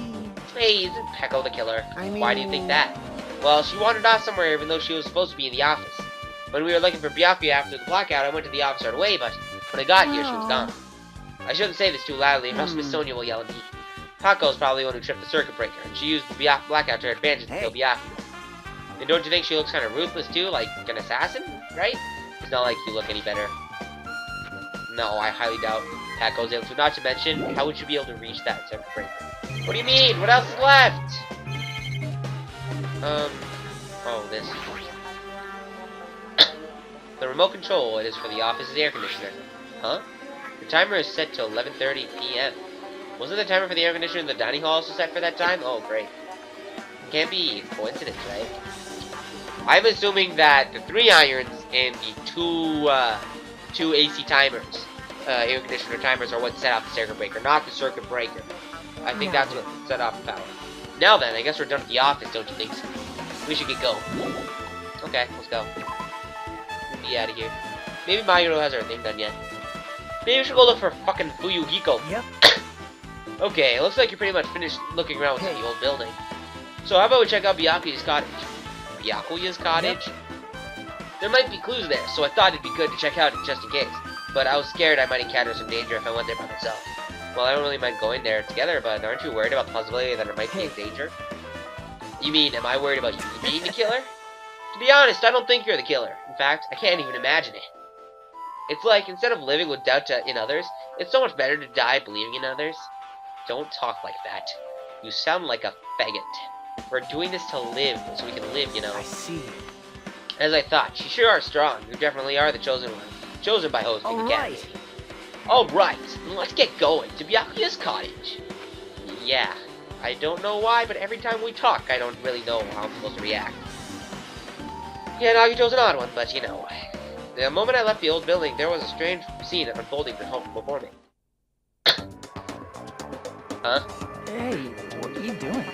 A: Hey, isn't Pecco the killer?
D: I mean...
A: Why do you think that? Well, she wandered off somewhere even though she was supposed to be in the office. When we were looking for Byakuya after the blackout, I went to the office right away, but when I got here, she was gone. I shouldn't say this too loudly, or else Miss Sonia will yell at me. Pacco's probably the one who tripped the circuit breaker, and she used the blackout to her advantage to kill Byakuya. And don't you think she looks kind of ruthless too, like an assassin, right? It's not like you look any better. No, I highly doubt Pacco's able to. Not to mention, how would you be able to reach that circuit breaker? What do you mean? What else is left? Oh, this. The remote control, it is for the office's air conditioner. Huh? The timer is set to 11:30 p.m. Wasn't the timer for the air conditioner in the dining hall also set for that time? Oh, great. Can't be a coincidence, right? I'm assuming that the 3 irons and the two AC timers, air conditioner timers, are what set off the circuit breaker, not the circuit breaker. I think that's what set off the power. Now then, I guess we're done at the office, don't you think so? We should get going. Okay, let's go. We'll be out of here. Maybe Mayuro has her thing done yet. Maybe we should go look for fucking Fuyuhiko.
D: Yep.
A: Okay, it looks like you're pretty much finished looking around with the old building. So how about we check out Byakuya's cottage? Byakuya's cottage? Yep. There might be clues there, so I thought it'd be good to check out it just in case. But I was scared I might encounter some danger if I went there by myself. Well, I don't really mind going there together, but aren't you worried about the possibility that it might be in danger? You mean, am I worried about you being the killer? To be honest, I don't think you're the killer. In fact, I can't even imagine it. It's like, instead of living with doubt in others, it's so much better to die believing in others. Don't talk like that. You sound like a faggot. We're doing this to live, so we can live, you know.
D: I see.
A: As I thought, you sure are strong. You definitely are the chosen one. Chosen by Hoseki the cat. Alright, let's get going to Byakuya's cottage. Yeah, I don't know why, but every time we talk, I don't really know how I'm supposed to react. Yeah, Nagito's an odd one, but you know. The moment I left the old building, there was a strange scene unfolding before me. Huh?
D: Hey, what are you doing?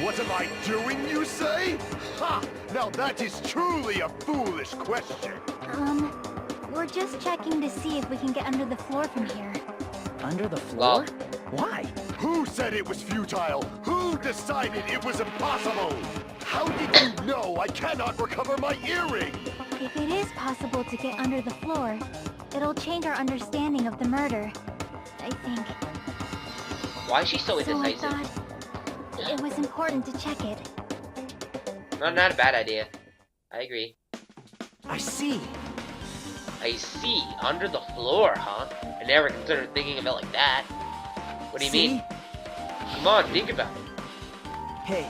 C: What am I doing, you say? Ha! Now that is truly a foolish question.
B: We're just checking to see if we can get under the floor from here.
D: Under the floor?
A: Well,
D: why?
C: Who said it was futile? Who decided it was impossible? How did you know I cannot recover my earring?
B: If it is possible to get under the floor, it'll change our understanding of the murder, I think.
A: why is she so
B: So I
A: indecisive?
B: thought it was important to check it.
A: Not a bad idea. I agree.
D: I see.
A: I see. Under the floor, huh? I never considered thinking of it like that. What do you mean? Come on, think about it.
D: Hey,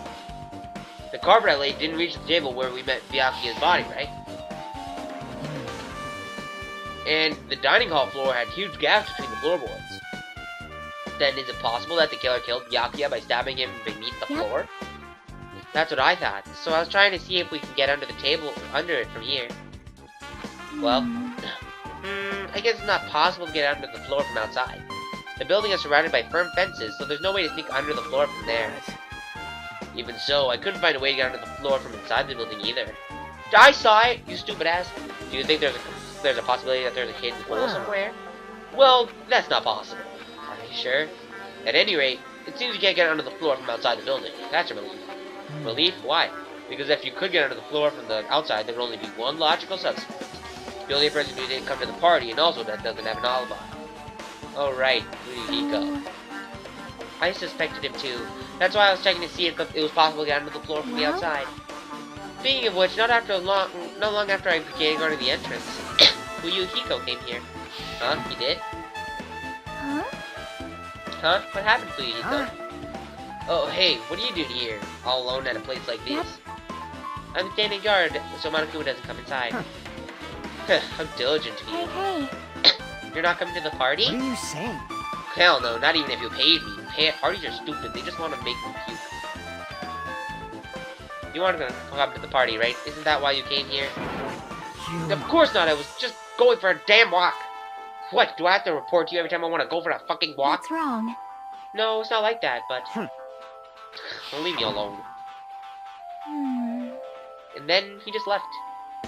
A: The carpet I laid didn't reach the table where we met Byakuya's body, right? And the dining hall floor had huge gaps between the floorboards. Then is it possible that the killer killed Byakuya by stabbing him beneath the floor? That's what I thought. So I was trying to see if we can get under the table, under it from here. Well, I guess it's not possible to get under the floor from outside. The building is surrounded by firm fences, so there's no way to sneak under the floor from there. Even so, I couldn't find a way to get under the floor from inside the building either. I saw it, you stupid ass. Do you think there's a possibility that there's a hidden hole somewhere? Well, that's not possible. Are you sure? At any rate, it seems you can't get under the floor from outside the building. That's a relief. Relief? Why? Because if you could get under the floor from the outside, there would only be one logical suspect. The only person who didn't come to the party, and also that doesn't have an alibi. Oh right, Hiko. I suspected him too. That's why I was checking to see if it was possible to get under the floor from the outside. Speaking of which, not long after I began guarding the entrance, Hiko came here. Huh? He did?
B: Huh?
A: Huh? What happened, Hiko? Oh, hey, what are you doing here? All alone at a place like this? I'm standing guard, so Monokuma doesn't come inside. How diligent of you.
B: Hey.
A: You're not coming to the party?
D: what are you saying?
A: Hell no, not even if you paid me. Parties are stupid, they just want to make me puke. You want to come to the party, right? Isn't that why you came here? Of course not, I was just going for a damn walk. What, do I have to report to you every time I want to go for a fucking walk?
B: What's wrong?
A: No, it's not like that, but... Don't leave me alone. And then he just left.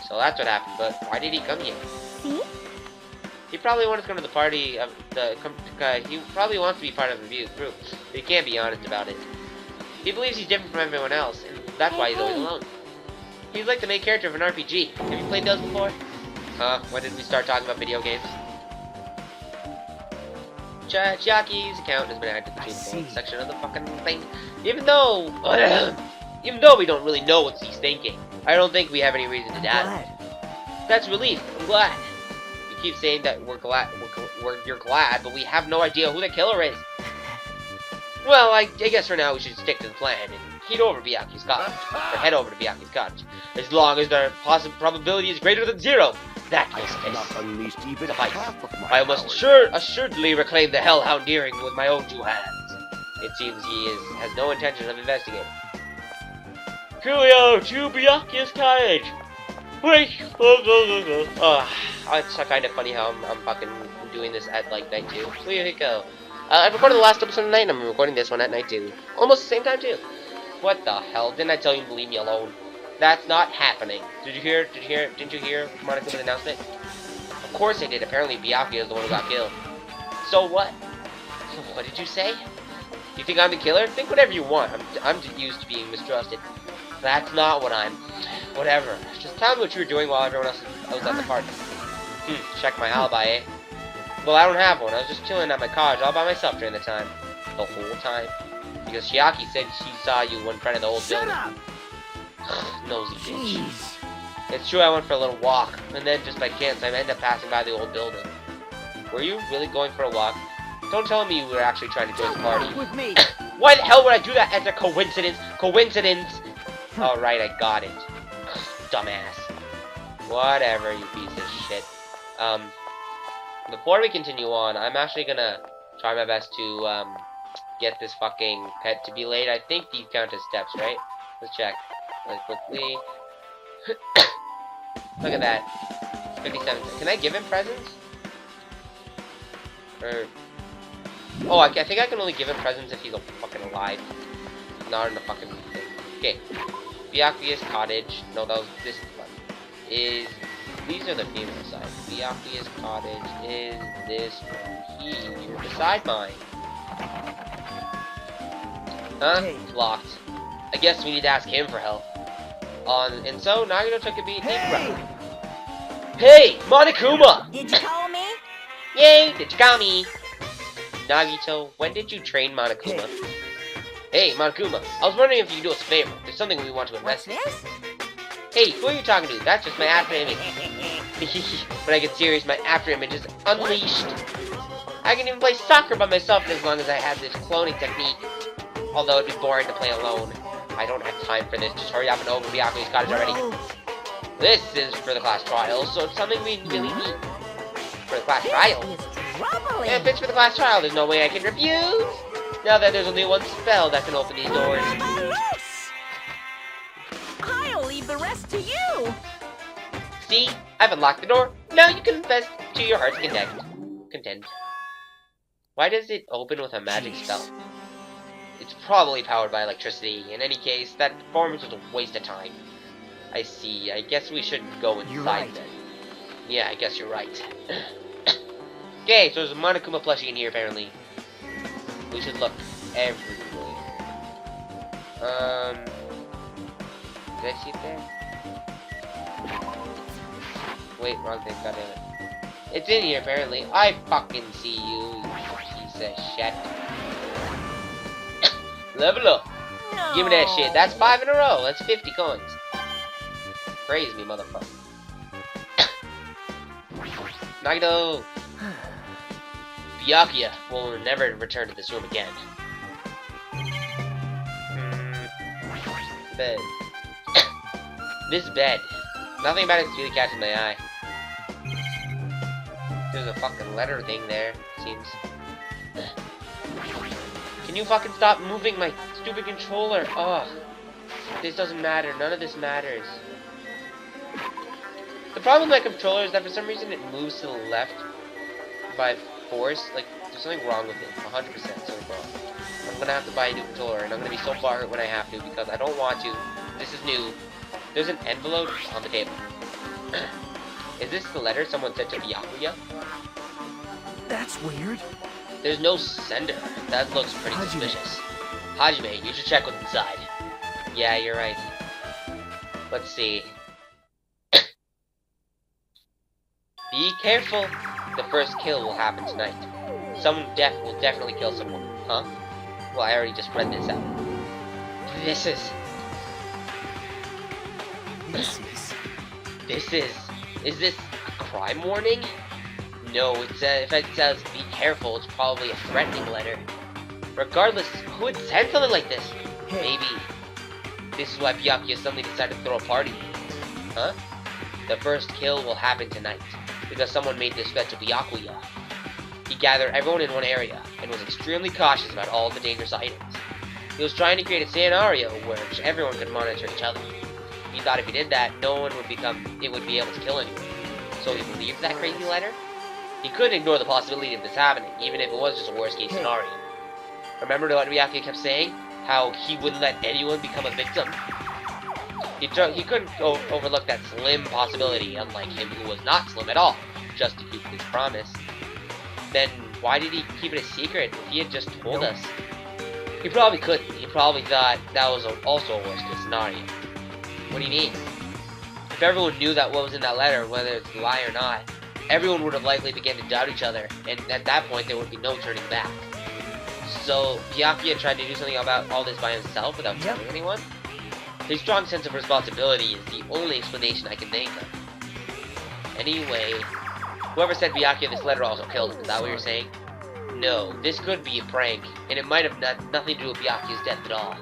A: So that's what happened, but why did he come here?
B: See?
A: He probably wanted to come to the party of he probably wants to be part of the group, but he can't be honest about it. He believes he's different from everyone else, and that's why he's always alone. He's like the main character of an RPG. Have you played those before? When did we start talking about video games? Chiaki's account has been added to the fourth section of the fucking thing. Even though we don't really know what he's thinking, I don't think we have any reason to doubt it. That's relief. I'm glad. You keep saying that you're glad, but we have no idea who the killer is. Well, I guess for now we should stick to the plan and head over to Byakuya's cottage, or head over to Byakuya's cottage, as long as the probability is greater than 0. That
C: I
A: is
C: have not unleashed even
A: suffice.
C: half of my
A: I must
C: powers.
A: assuredly reclaim the Hellhound earring with my own 2 hands. It seems he has no intention of investigating. Coolio to Byakuya's cottage. Wait. It's kind of funny how I'm fucking doing this at like night 2. So here we go. I recorded the last episode at night, and I'm recording this one at night 2. Almost the same time too. What the hell? Didn't I tell you to leave me alone? That's not happening. Didn't you hear Monaco's announcement? Of course I did. Apparently Byakuya is the one who got killed. So what? What did you say? You think I'm the killer? Think whatever you want. I'm used to being mistrusted. That's not what I'm... Whatever. Just tell me what you were doing while everyone else was at the party. Check my alibi, eh? Well, I don't have one. I was just chilling at my cottage all by myself during the time. The whole time. Because Chiaki said she saw you in front of the old building. Nosy bitch. It's true I went for a little walk, and then just by chance I ended up passing by the old building. Were you really going for a walk? Don't tell me you were actually trying to join the party.
D: With me.
A: Why the hell would I do that as a coincidence? Coincidence! Alright, I got it. Dumbass. Whatever, you piece of shit. Before we continue on, I'm actually gonna try my best to, get this fucking pet to be laid. I think these count as steps, right? Let's check. Really quickly. Look at that. 57. Can I give him presents? Or... Oh, I think I can only give him presents if he's fucking alive. Not in the fucking thing. Okay. Byakuya's cottage. No, this one. These are the female side. Byakuya's cottage is this one here. Beside mine. Huh? It's locked. I guess we need to ask him for help. And so, Nagito took a deep breath. Hey! Monokuma!
B: Did you call me?
A: Yay! Did you call me? Nagito, when did you train Monokuma? Hey, Monokuma, I was wondering if you could do us a favor. There's something we want to
B: What's
A: investigate.
B: this?
A: Hey, who are you talking to? That's just my after image. When I get serious, my after image is unleashed. I can even play soccer by myself as long as I have this cloning technique. Although it'd be boring to play alone. I don't have time for this. Just hurry up and open Byakuya's cottage already.
D: Well,
A: This is for the class trial, so it's something we really need. For the class trial?
B: It's troubling.
A: If it's for the class trial, there's no way I can refuse. Now that there's only one spell that can open these doors.
B: I'll leave the rest to you.
A: See? I've unlocked the door. Now you can invest to your heart's content. Why does it open with a magic spell? It's probably powered by electricity. In any case, that performance was a waste of time. I see. I guess we shouldn't go inside
D: You're right.
A: then. Yeah, I guess you're right. Okay, so there's a Monokuma plushie in here apparently. We should look everywhere. Did I see it there? Wait, wrong thing, goddammit. It's in here apparently. I fucking see you, you piece of shit. Level up.
B: No.
A: Give me that shit. That's 5 in a row. That's 50 coins. Praise me, motherfucker. Nagito! Byakuya will never return to this room again. Bed. This bed. Nothing about it's really catching my eye. There's a fucking letter thing there, seems. Can you fucking stop moving my stupid controller? Ugh. This doesn't matter. None of this matters. The problem with my controller is that for some reason it moves to the left by force. Like, there's something wrong with it. 100% something wrong. I'm gonna have to buy a new controller, and I'm gonna be so far hurt when I have to because I don't want to. This is new. There's an envelope on the table. Is this the letter someone sent to Byakuya?
D: that's weird.
A: There's no sender. That looks pretty
D: Hajime.
A: suspicious. Hajime, you should check what's inside. Yeah, you're right. Let's see. Be careful. The first kill will happen tonight. Someone will definitely kill someone. Huh? Well, I already just read this out. This is... Is this a crime warning? No, if it says be careful, it's probably a threatening letter. Regardless, who would send something like this? Maybe this is why Byakuya suddenly decided to throw a party. Huh? The first kill will happen tonight, because someone made this threat to Byakuya. He gathered everyone in one area, and was extremely cautious about all the dangerous items. He was trying to create a scenario where everyone could monitor each other. He thought if he did that, no one would be able to kill anyone. So he believed that crazy letter? He couldn't ignore the possibility of this happening, even if it was just a worst-case scenario. Remember what Byakuya kept saying? How he wouldn't let anyone become a victim? He couldn't overlook that slim possibility, unlike him who was not slim at all, just to keep his promise. Then why did he keep it a secret if he had just told us? He probably couldn't. He probably thought that was also a worst-case scenario. What do you mean? If everyone knew that what was in that letter, whether it's a lie or not, everyone would have likely begun to doubt each other, and at that point there would be no turning back. So Byakuya tried to do something about all this by himself without telling anyone? His strong sense of responsibility is the only explanation I can think of. Anyway, whoever sent Byakuya this letter also killed him, is that what you're saying? No, this could be a prank, and it might have nothing to do with Byakuya's death at all.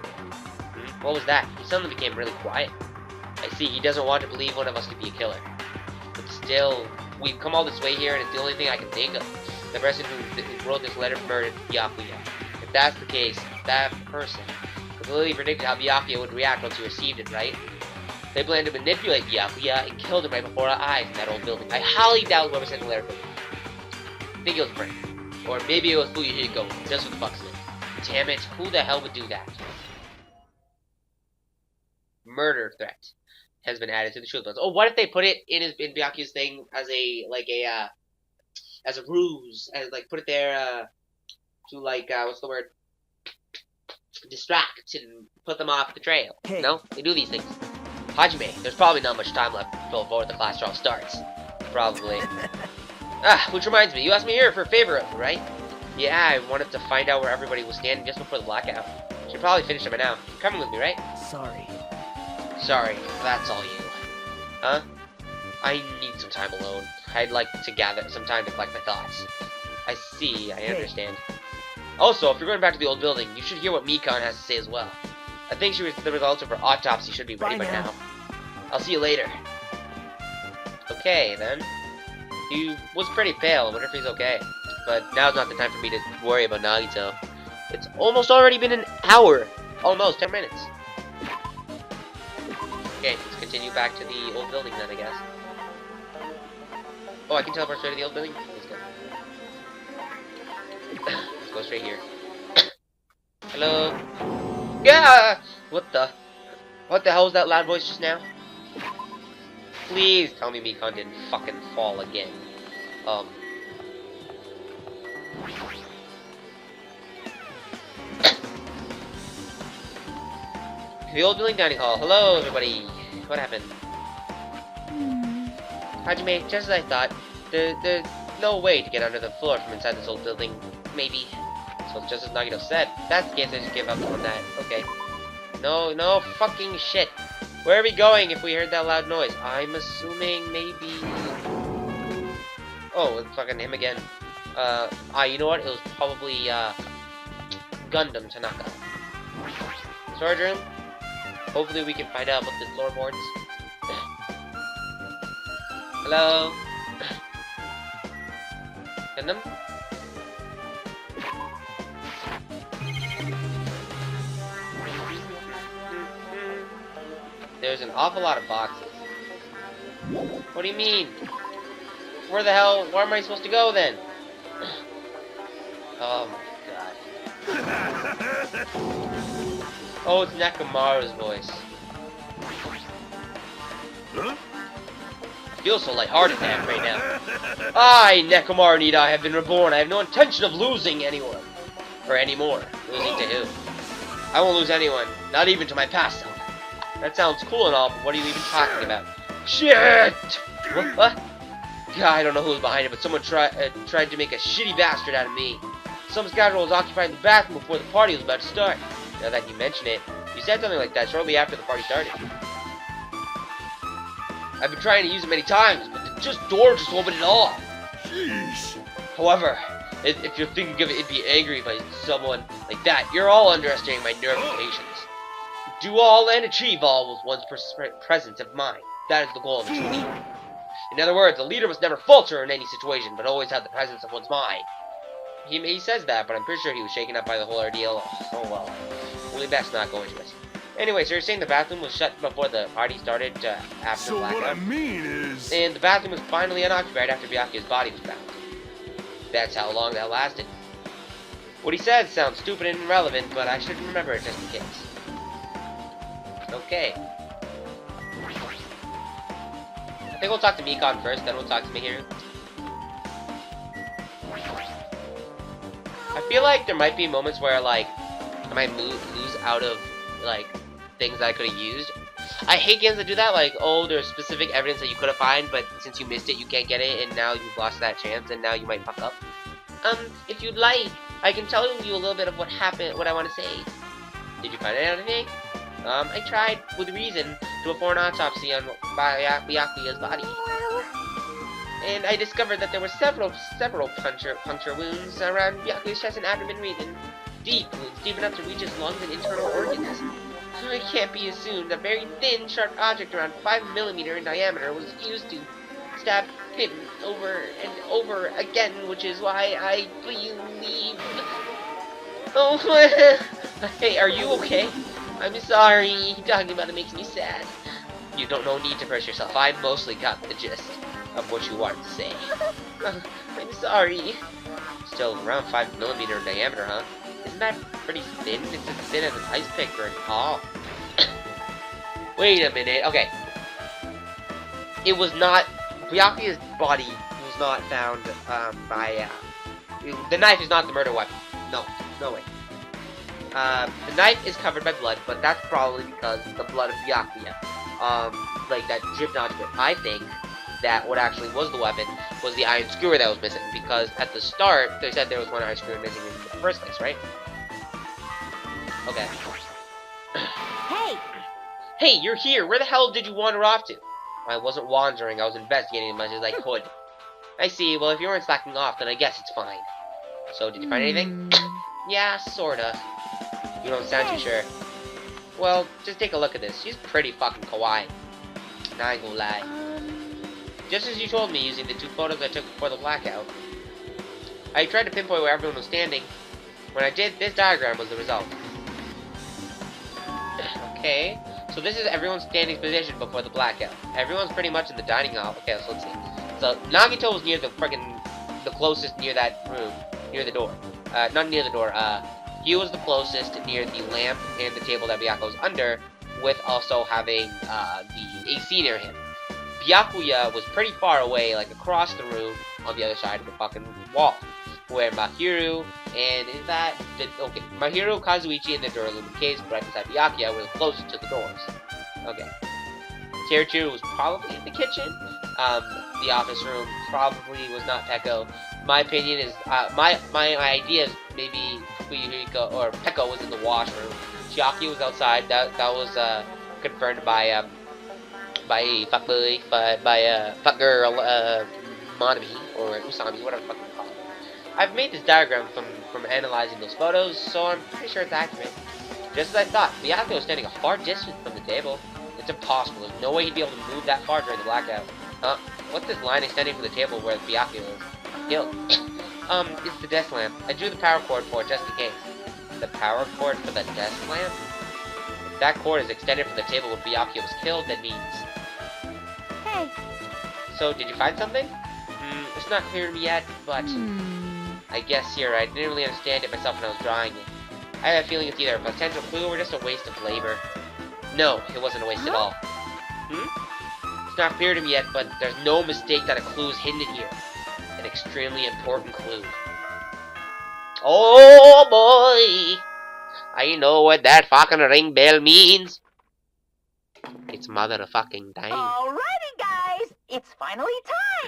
A: What was that? He suddenly became really quiet. I see, he doesn't want to believe one of us could be a killer. But still, we've come all this way here, and it's the only thing I can think of. The person who wrote this letter murdered Byakuya. If that's the case, that person completely predicted how Byakuya would react once he received it, right? They planned to manipulate Byakuya and killed him right before our eyes in that old building. I highly doubt whoever sent the letter could. I think it was Frank. Or maybe it was Fuyuhiko, just for the fucks of it. Damn it, who the hell would do that? Murder threat has been added to the shield. Oh, what if they put it in Byakuya's thing as a as a ruse, as like put it there to like what's the word? Distract and put them off the trail.
D: Hey.
A: No, they do these things. Hajime, there's probably not much time left before the class trial starts. Probably. Which reminds me, you asked me here for a favor, right? Yeah, I wanted to find out where everybody was standing just before the blackout. Should probably finish it by now. You're coming with me, right?
D: Sorry.
A: Sorry, that's all you. Huh? I need some time alone. I'd like to gather some time to collect my thoughts. I see, I understand. Also, if you're going back to the old building, you should hear what Mikan has to say as well. I think the results of her autopsy should be ready by now. I'll see you later. Okay, then. He was pretty pale. I wonder if he's okay. But now's not the time for me to worry about Nagito. It's almost already been an hour. Almost 10 minutes. Okay, let's continue back to the old building then, I guess. Oh, I can teleport straight to the old building? Let's go. Let's go straight here. Hello? Yeah! What the hell was that loud voice just now? Please tell me Mikon didn't fucking fall again. The old building dining hall. Hello, everybody. What happened? Hajime, just as I thought, there's no way to get under the floor from inside this old building. Maybe. So just as Nagito said, that's the case, I just give up on that. Okay. No fucking shit. Where are we going if we heard that loud noise? I'm assuming maybe... Oh, it's fucking him again. You know what? It was probably, Gundam Tanaka. Storage room? Hopefully we can find out about the floorboards. Hello? Gundam? There's an awful lot of boxes. What do you mean? Where am I supposed to go then? Oh my god. Oh, it's Nakamaru's voice.
C: Huh?
A: I feel so lighthearted right now. I, Nakamaru Nida, have been reborn. I have no intention of losing anyone. Or anymore. Losing to who? I won't lose anyone. Not even to my past self. That sounds cool and all, but what are you even talking about? Shit! What? Yeah, I don't know who was behind it, but someone tried to make a shitty bastard out of me. Some scoundrel was occupying the bathroom before the party was about to start. Now that you mention it, you said something like that shortly after the party started. I've been trying to use it many times, but the door just opened it all.
C: Jeez.
A: However, if you're thinking of it, be angry by someone like that, you're all underestimating my nerve and patience. Do all and achieve all with one's presence of mind. That is the goal of a true leader. In other words, a leader must never falter in any situation, but always have the presence of one's mind. He says that, but I'm pretty sure he was shaken up by the whole ordeal. Oh well. Only best not go into it. Anyway, so you're saying the bathroom was shut before the party started after
C: So
A: blackout?
C: what I mean is...
A: And the bathroom was finally unoccupied after Byakuya's body was found. That's how long that lasted. What he said sounds stupid and irrelevant, but I should remember it just in case. Okay. I think we'll talk to Mikon first, then we'll talk to Mihiru. I feel like there might be moments where, like, I might lose out of, like, things that I could have used. I hate games that do that, like, oh, there's specific evidence that you could have found, but since you missed it, you can't get it, and now you've lost that chance, and now you might fuck up. If you'd like, I can tell you a little bit of what happened, what I want to say. Did you find anything? I tried, with reason, to perform an autopsy on Byakuya's body.
B: Well...
A: And I discovered that there were several puncture wounds around Byakuya's chest and abdomen region. Deep wounds, deep enough to reach his lungs and internal organs. So it can't be assumed a very thin, sharp object around 5mm in diameter was used to stab him over and over again, which is why I believe... Oh, hey, are you okay? I'm sorry, talking about it makes me sad. You don't no need to press yourself. I mostly got the gist of what you wanted to say. I'm sorry. Still around 5mm in diameter, huh? Isn't that pretty thin? It's as thin as an ice pick or an awl. Wait a minute. Okay. It was not... Byakuya's body was not found by... the knife is not the murder weapon. No way. The knife is covered by blood, but that's probably because the blood of Byakuya. Like that dripped onto it. I think that what actually was the weapon was the iron skewer that was missing, because at the start, they said there was one iron skewer missing in the first place, right? Okay.
B: Hey!
A: Hey, you're here! Where the hell did you wander off to? I wasn't wandering, I was investigating as much as I could. I see, well if you weren't slacking off, then I guess it's fine. So, did you find anything? Yeah, sorta. You don't sound too sure. Well, just take a look at this. She's pretty fucking kawaii. Not even gonna lie. Just as you told me using the 2 photos I took before the blackout. I tried to pinpoint where everyone was standing. When I did, this diagram was the result. Okay, so this is everyone's standing position before the blackout. Everyone's pretty much in the dining hall. Okay, so let's see. So Nagito was near the closest near that room, near the door. Not near the door. He was the closest near the lamp and the table that Byakuya was under, with also having the AC near him. Byakuya was pretty far away, like across the room on the other side of the fucking wall, where Mahiru and Mahiru, Kazuichi, and the Duralumin case, right beside Byakuya, were the closest to the doors. Okay. Teruchiru was probably in the kitchen. The office room probably was not Peko. My opinion is, my idea is maybe Fuyuhiko or Peko was in the washroom. Chiaki was outside. That was confirmed by fuckboy, by fuckgirl Monami or Usami, whatever the fuck you call it. I've made this diagram from analyzing those photos, so I'm pretty sure it's accurate. Just as I thought, Byakuya was standing a far distance from the table. It's impossible. There's no way he'd be able to move that far during the blackout. What's this line extending from the table where Byakuya is killed? It's the desk lamp. I drew the power cord for it just in case. The power cord for the desk lamp? If that cord is extended from the table where Byakuya was killed, that means...
B: Hey.
A: So, did you find something? It's not clear to me yet, but... I guess you're right. I didn't really understand it myself when I was drawing it. I have a feeling it's either a potential clue or just a waste of labor. No, it wasn't a waste at all. It's not clear to me yet, but there's no mistake that a clue is hidden in here. An extremely important clue. Oh boy! I know what that fucking ring bell means. It's motherfucking time.
F: Alrighty, guys! It's finally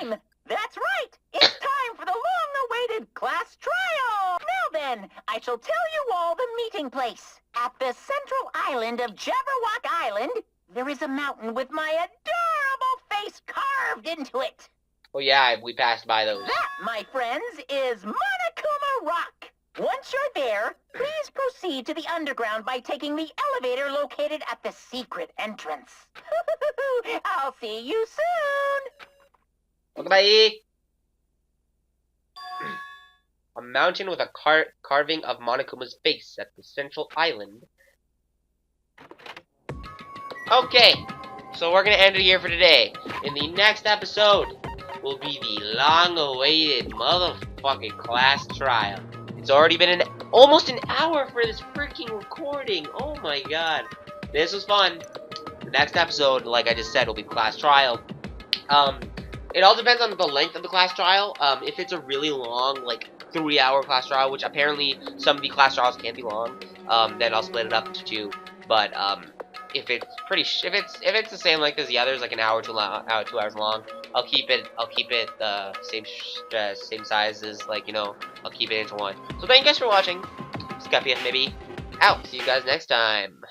F: time! That's right! It's time for the long-awaited class trial! Now then, I shall tell you all the meeting place. At the central island of Jabberwock Island, there is a mountain with my adorable face carved into it.
A: Oh yeah, we passed by those.
F: That, my friends, is Monokuma Rock. Once you're there, please proceed to the underground by taking the elevator located at the secret entrance. I'll see you soon!
A: Okay, bye! A mountain with a carving of Monokuma's face at the central island. Okay, so we're gonna end it here for today. In the next episode will be the long-awaited motherfucking class trial. It's already been almost an hour for this freaking recording. Oh my god. This was fun. The next episode, like I just said, will be class trial. It all depends on the length of the class trial. If it's a really long, like 3-hour class trial, which apparently some of the class trials can be long, then I'll split it up into 2. But if it's if it's the same length as the others, like an hour to 2 hours long, I'll keep it the same size as, like, you know, I'll keep it into 1. So thank you guys for watching. Scuffy maybe out. See you guys next time.